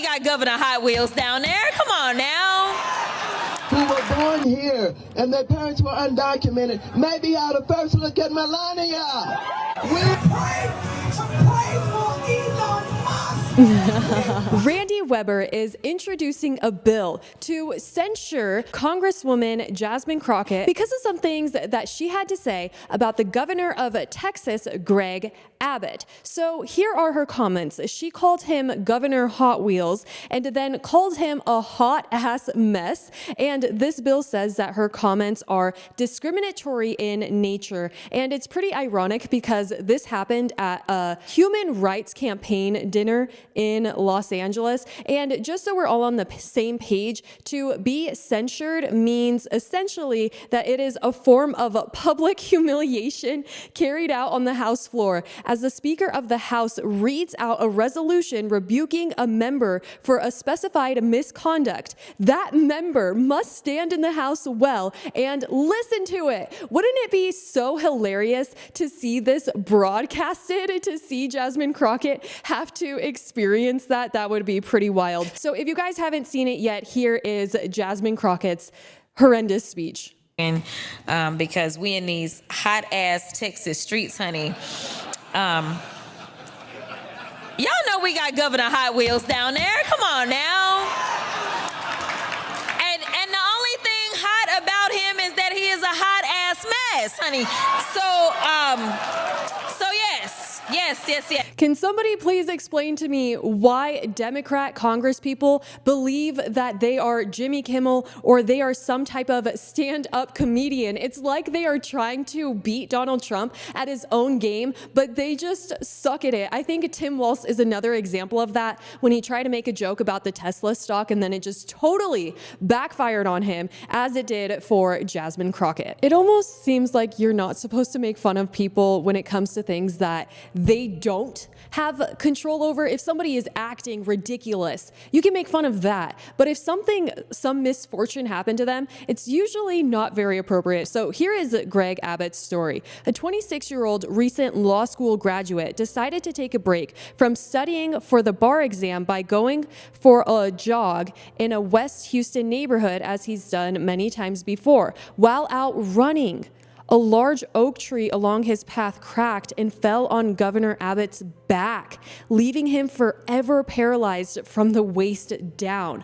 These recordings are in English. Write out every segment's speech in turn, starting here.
we got Governor Hot Wheels down there. Come on now. Who were born here and their parents were undocumented. Maybe ought to first look at Melania. We pray for Elon Musk. Randy Weber is introducing a bill to censure Congresswoman Jazmine Crockett because of some things that she had to say about the governor of Texas, Greg Abbott. So here are her comments. She called him Governor Hot Wheels and then called him a hot ass mess. And this bill says that her comments are discriminatory in nature. And it's pretty ironic because this happened at a human rights campaign dinner in Los Angeles. And just so we're all on the same page, to be censured means essentially that it is a form of public humiliation carried out on the House floor as the Speaker of the House reads out a resolution rebuking a member for a specified misconduct. That member must stand in the House well and listen to it. Wouldn't it be so hilarious to see this broadcasted, to see Jazmine Crockett have to experience that? That would be pretty wild. So if you guys haven't seen it yet, here is Jazmine Crockett's horrendous speech. Because we in these hot ass Texas streets, honey. Y'all know we got Governor Hot Wheels down there. Come on now. And the only thing hot about him is that he is a hot ass mess, honey. So yes. Can somebody please explain to me why Democrat congresspeople believe that they are Jimmy Kimmel or they are some type of stand-up comedian? It's like they are trying to beat Donald Trump at his own game, but they just suck at it. I think Tim Walz is another example of that when he tried to make a joke about the Tesla stock and then it just totally backfired on him, as it did for Jazmine Crockett. It almost seems like you're not supposed to make fun of people when it comes to things that they don't have control over. If somebody is acting ridiculous, you can make fun of that. But if some misfortune happened to them, it's usually not very appropriate. So here is Greg Abbott's story. A 26-year-old recent law school graduate decided to take a break from studying for the bar exam by going for a jog in a West Houston neighborhood, as he's done many times before. While out running, a large oak tree along his path cracked and fell on Governor Abbott's back, leaving him forever paralyzed from the waist down.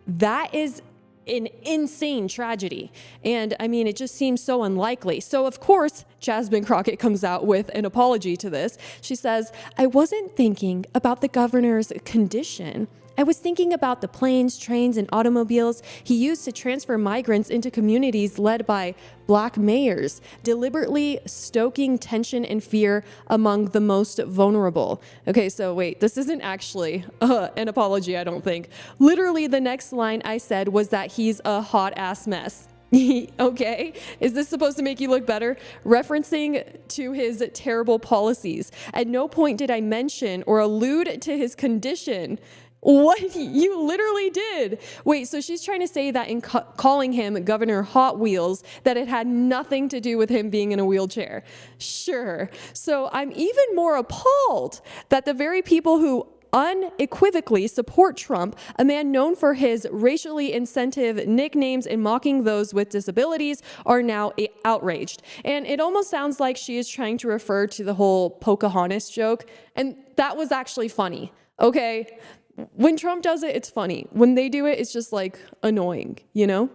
That is an insane tragedy. And I mean, it just seems so unlikely. So of course, Jazmine Crockett comes out with an apology to this. She says, "I wasn't thinking about the governor's condition. I was thinking about the planes, trains, and automobiles he used to transfer migrants into communities led by Black mayors, deliberately stoking tension and fear among the most vulnerable." Okay, so wait, this isn't actually an apology, I don't think. Literally, the next line I said was that he's a hot ass mess. Okay, is this supposed to make you look better? Referencing to his terrible policies. At no point did I mention or allude to his condition. What? You literally did. Wait, so she's trying to say that in calling him Governor Hot Wheels, that it had nothing to do with him being in a wheelchair. Sure. So I'm even more appalled that the very people who unequivocally support Trump, a man known for his racially insensitive nicknames and mocking those with disabilities, are now outraged. And it almost sounds like she is trying to refer to the whole Pocahontas joke. And that was actually funny. Okay? When Trump does it, it's funny. When they do it, it's just like annoying, you know?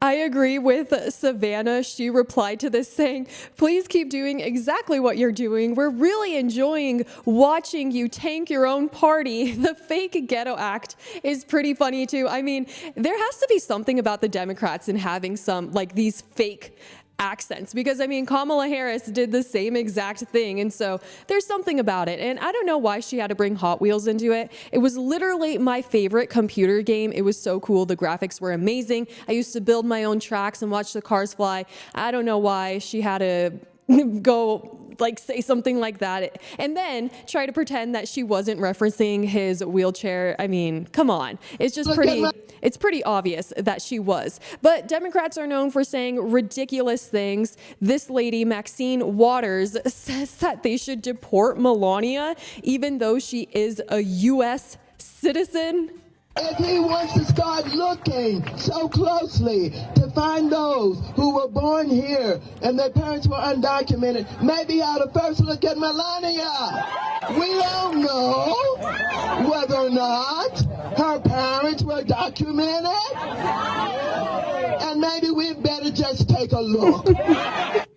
I agree with Savannah. She replied to this saying, "Please keep doing exactly what you're doing. We're really enjoying watching you tank your own party." The fake ghetto act is pretty funny too. I mean, there has to be something about the Democrats in having some like these fake accents, because I mean, Kamala Harris did the same exact thing, and so there's something about it. And I don't know why she had to bring Hot Wheels into it. It was literally my favorite computer game. It was so cool. The graphics were amazing. I used to build my own tracks and watch the cars fly. I don't know why she had to go like say something like that and then try to pretend that she wasn't referencing his wheelchair. I mean, come on. It's just pretty obvious that she was. But Democrats are known for saying ridiculous things. This lady, Maxine Waters, says that they should deport Melania, even though she is a U.S. citizen? If he wants to start looking so closely to find those who were born here and their parents were undocumented, maybe ought to first look at Melania. We don't know whether or not her parents were documented. And maybe we better just take a look.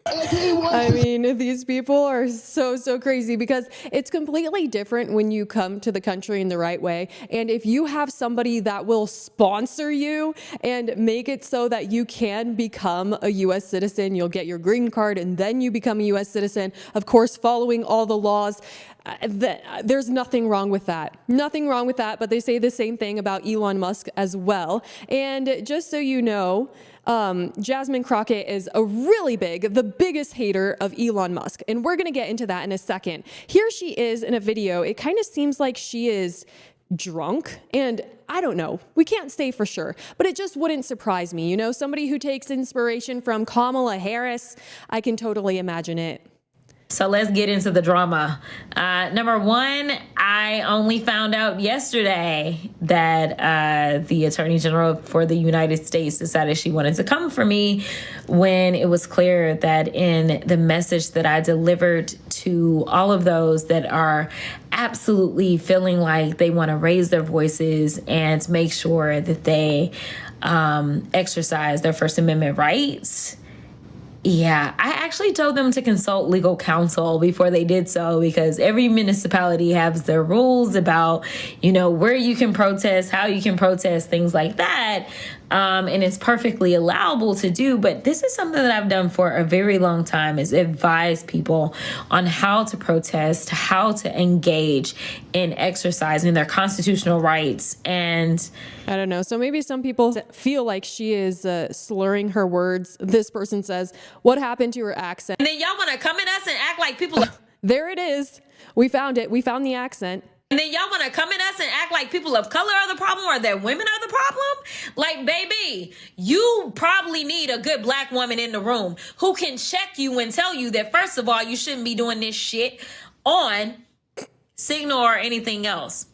I mean, these people are so crazy because it's completely different when you come to the country in the right way. And if you have somebody that will sponsor you and make it so that you can become a U.S. citizen, you'll get your green card and then you become a U.S. citizen, of course, following all the laws. There's nothing wrong with that. Nothing wrong with that, but they say the same thing about Elon Musk as well. And just so you know, Jazmine Crockett is the biggest hater of Elon Musk. And we're going to get into that in a second. Here she is in a video. It kind of seems like she is drunk, and I don't know. We can't say for sure, but it just wouldn't surprise me. You know, somebody who takes inspiration from Kamala Harris, I can totally imagine it. So let's get into the drama. Number one, I only found out yesterday that the Attorney General for the United States decided she wanted to come for me when it was clear that in the message that I delivered to all of those that are absolutely feeling like they want to raise their voices and make sure that they exercise their First Amendment rights. Yeah, I actually told them to consult legal counsel before they did so, because every municipality has their rules about, where you can protest, how you can protest, things like that. And it's perfectly allowable to do. But this is something that I've done for a very long time, is advise people on how to protest, how to engage in exercising their constitutional rights. And I don't know. So maybe some people feel like she is slurring her words. This person says, what happened to her accent? And then y'all want to come at us and act like people. There it is. We found it. We found the accent. And then y'all want to come at us and act like people of color are the problem or that women are the problem? Like, baby, you probably need a good black woman in the room who can check you and tell you that, first of all, you shouldn't be doing this shit on Signal or anything else.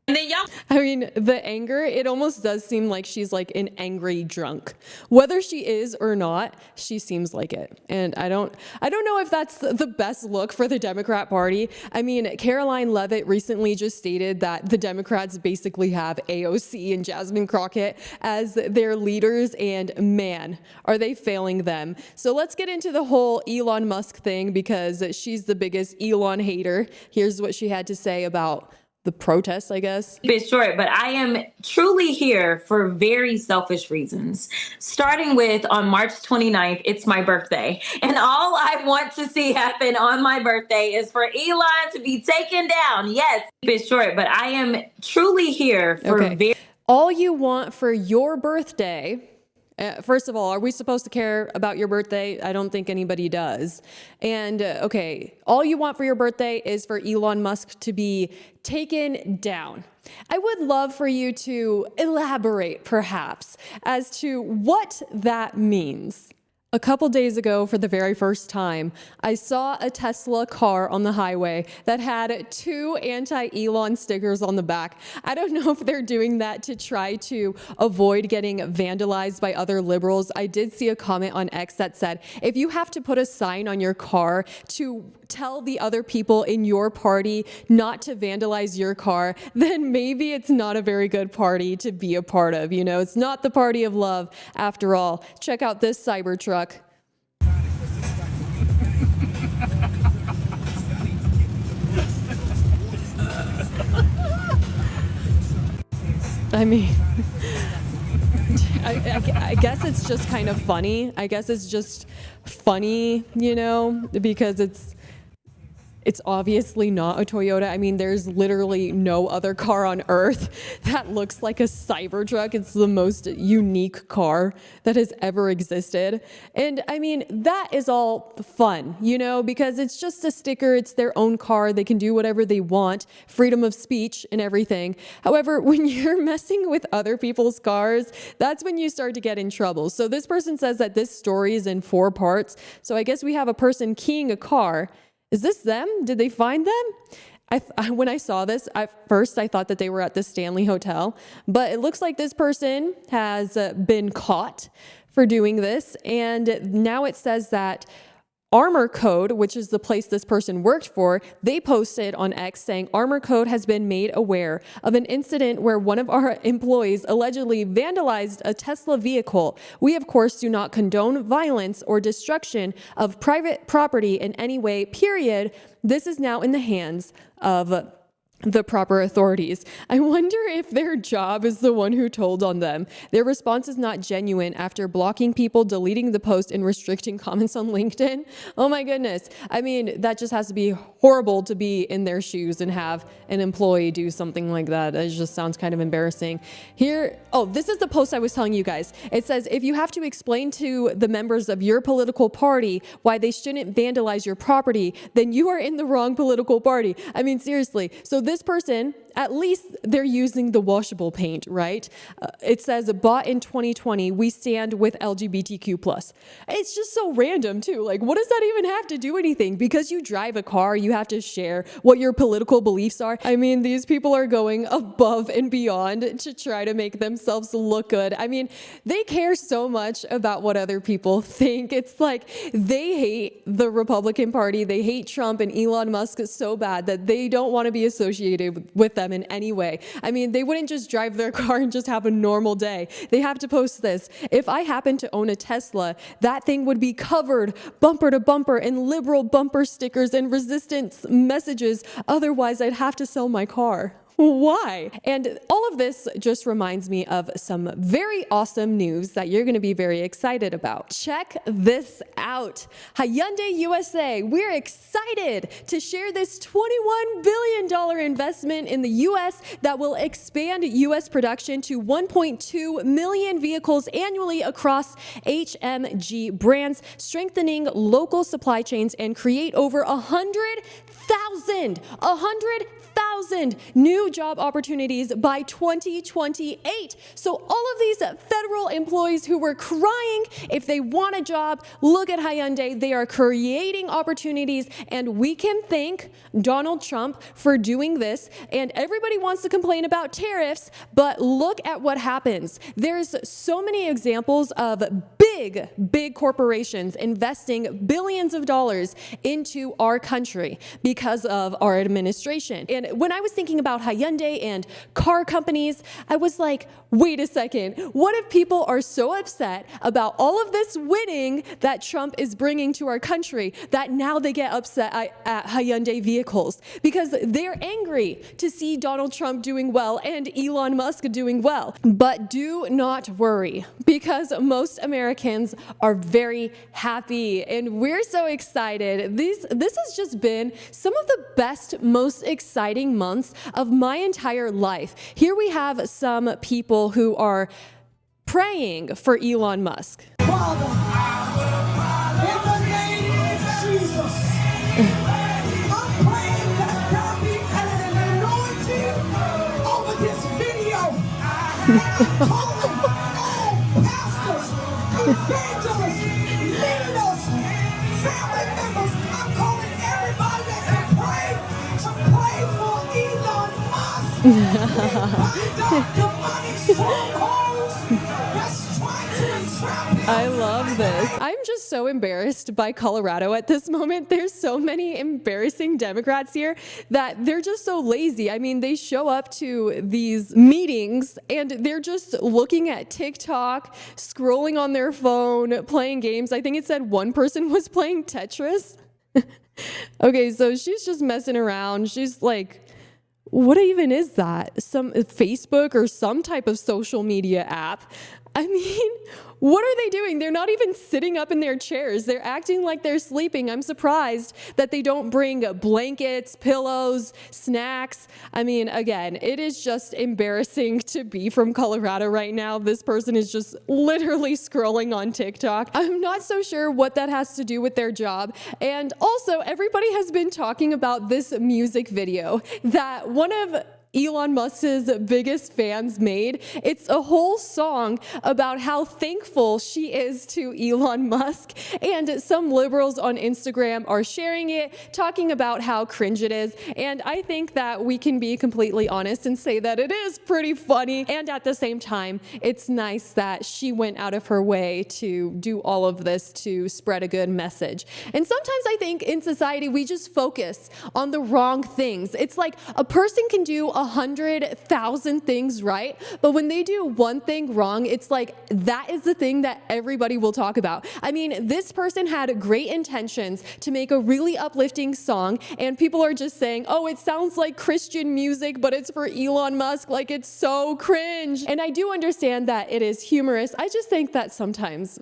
And then y'all. I mean, the anger, it almost does seem like she's like an angry drunk. Whether she is or not, she seems like it. And I don't know if that's the best look for the Democrat Party. I mean, Caroline Leavitt recently just stated that the Democrats basically have AOC and Jazmine Crockett as their leaders, and man, are they failing them. So let's get into the whole Elon Musk thing, because she's the biggest Elon hater. Here's what she had to say about the protests, I guess. Keep it short, but I am truly here for very selfish reasons. Starting with, on March 29th, it's my birthday. And all I want to see happen on my birthday is for Elon to be taken down. Yes, keep it short, but I am truly here for all you want for your birthday. First of all, are we supposed to care about your birthday? I don't think anybody does. And all you want for your birthday is for Elon Musk to be taken down. I would love for you to elaborate, perhaps, as to what that means. A couple days ago, for the very first time, I saw a Tesla car on the highway that had 2 anti-Elon stickers on the back. I don't know if they're doing that to try to avoid getting vandalized by other liberals. I did see a comment on X that said, if you have to put a sign on your car to tell the other people in your party not to vandalize your car, then maybe it's not a very good party to be a part of. It's not the party of love after all. Check out this Cybertruck. I mean, I guess it's just kind of funny. I guess it's just funny, because it's obviously not a Toyota. I mean, there's literally no other car on earth that looks like a Cybertruck. It's the most unique car that has ever existed. And I mean, that is all fun, because it's just a sticker. It's their own car. They can do whatever they want, freedom of speech and everything. However, when you're messing with other people's cars, that's when you start to get in trouble. So this person says that this story is in 4 parts. So I guess we have a person keying a car. Is this them? Did they find them? When I saw this, at first I thought that they were at the Stanley Hotel, but it looks like this person has been caught for doing this. And now it says that Armor Code, which is the place this person worked for, they posted on X saying Armor Code has been made aware of an incident where one of our employees allegedly vandalized a Tesla vehicle. We, of course, do not condone violence or destruction of private property in any way, period. This is now in the hands of the proper authorities. I wonder if their job is the one who told on them. Their response is not genuine after blocking people, deleting the post, and restricting comments on LinkedIn. Oh my goodness. I mean, that just has to be horrible to be in their shoes and have an employee do something like that. It just sounds kind of embarrassing. This is the post I was telling you guys. It says, if you have to explain to the members of your political party why they shouldn't vandalize your property, then you are in the wrong political party. I mean, seriously. So this person, at least they're using the washable paint, right? It says, bought in 2020, we stand with LGBTQ+. It's just so random too. Like, what does that even have to do anything? Because you drive a car, you have to share what your political beliefs are. I mean, these people are going above and beyond to try to make themselves look good. I mean, they care so much about what other people think. It's like they hate the Republican Party. They hate Trump and Elon Musk so bad that they don't want to be associated with them in any way. I mean, they wouldn't just drive their car and just have a normal day. They have to post this. If I happen to own a Tesla, that thing would be covered bumper to bumper in liberal bumper stickers and resistance messages. Otherwise, I'd have to sell my car. Why? And all of this just reminds me of some very awesome news that you're going to be very excited about. Check this out. Hyundai USA, we're excited to share this $21 billion investment in the U.S. that will expand U.S. production to 1.2 million vehicles annually across HMG brands, strengthening local supply chains and create over 100,000 new job opportunities by 2028. So all of these federal employees who were crying if they want a job, look at Hyundai. They are creating opportunities, and we can thank Donald Trump for doing this. And everybody wants to complain about tariffs, but look at what happens. There's so many examples of big corporations investing billions of dollars into our country because of our administration. And when I was thinking about Hyundai and car companies, I was like, wait a second. What if people are so upset about all of this winning that Trump is bringing to our country that now they get upset at Hyundai vehicles because they're angry to see Donald Trump doing well and Elon Musk doing well. But do not worry, because most Americans are very happy and we're so excited. This has just been some of the best, most exciting months of my entire life. Here we have some people who are praying for Elon Musk. Father, in the name of Jesus, I'm praying that there be an anointing over this video. And I'm calling all pastors, evangelists, leaders, family members. I'm calling everybody that can pray to pray for Elon Musk. Bind up demonic strongholds that's trying to entrap him. I love this. I'm just so embarrassed by Colorado at this moment. There's so many embarrassing Democrats here that they're just so lazy. I mean, they show up to these meetings and they're just looking at TikTok, scrolling on their phone, playing games. I think it said one person was playing Tetris. Okay, so she's just messing around. She's like, what even is that? Some Facebook or some type of social media app? I mean, what are they doing? They're not even sitting up in their chairs. They're acting like they're sleeping. I'm surprised that they don't bring blankets, pillows, snacks. I mean, again, it is just embarrassing to be from Colorado right now. This person is just literally scrolling on TikTok. I'm not so sure what that has to do with their job. And also, everybody has been talking about this music video that one of Elon Musk's biggest fans made. It's a whole song about how thankful she is to Elon Musk, and some liberals on Instagram are sharing it, talking about how cringe it is, and I think that we can be completely honest and say that it is pretty funny, and at the same time, it's nice that she went out of her way to do all of this to spread a good message. And sometimes I think in society, we just focus on the wrong things. It's like a person can do 100,000 things right, but when they do one thing wrong, it's like that is the thing that everybody will talk about. I mean, this person had great intentions to make a really uplifting song, and people are just saying, oh, it sounds like Christian music, but it's for Elon Musk, like it's so cringe. And I do understand that it is humorous. I just think that sometimes,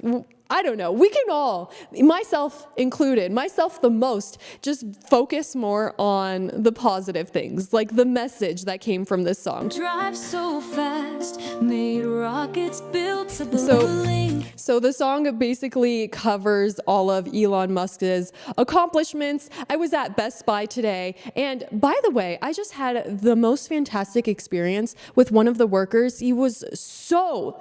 I don't know, we can all, myself included, myself the most, just focus more on the positive things, like the message that came from this song. Drive so fast, made rockets built to blink. So the song basically covers all of Elon Musk's accomplishments. I was at Best Buy today, and by the way, I just had the most fantastic experience with one of the workers. He was so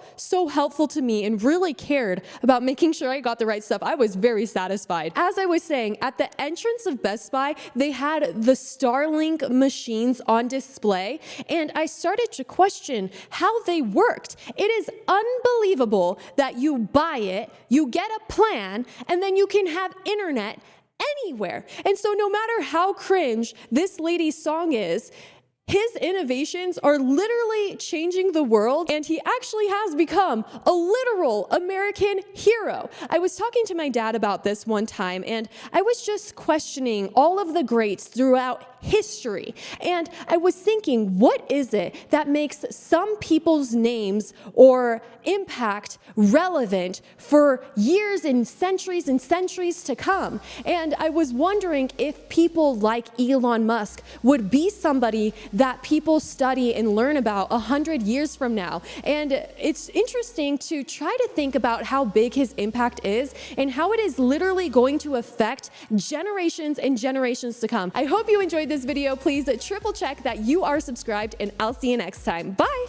helpful to me and really cared about making sure I got the right stuff. I was very satisfied. As I was saying, at the entrance of Best Buy, they had the Starlink machines on display, and I started to question how they worked. It is unbelievable that you buy it, you get a plan, and then you can have internet anywhere. And so no matter how cringe this lady's song is, his innovations are literally changing the world, and he actually has become a literal American hero. I was talking to my dad about this one time, and I was just questioning all of the greats throughout history. And I was thinking, what is it that makes some people's names or impact relevant for years and centuries to come? And I was wondering if people like Elon Musk would be somebody that people study and learn about 100 years from now. And it's interesting to try to think about how big his impact is and how it is literally going to affect generations and generations to come. I hope you enjoyed this video. Please triple check that you are subscribed, and I'll see you next time. Bye.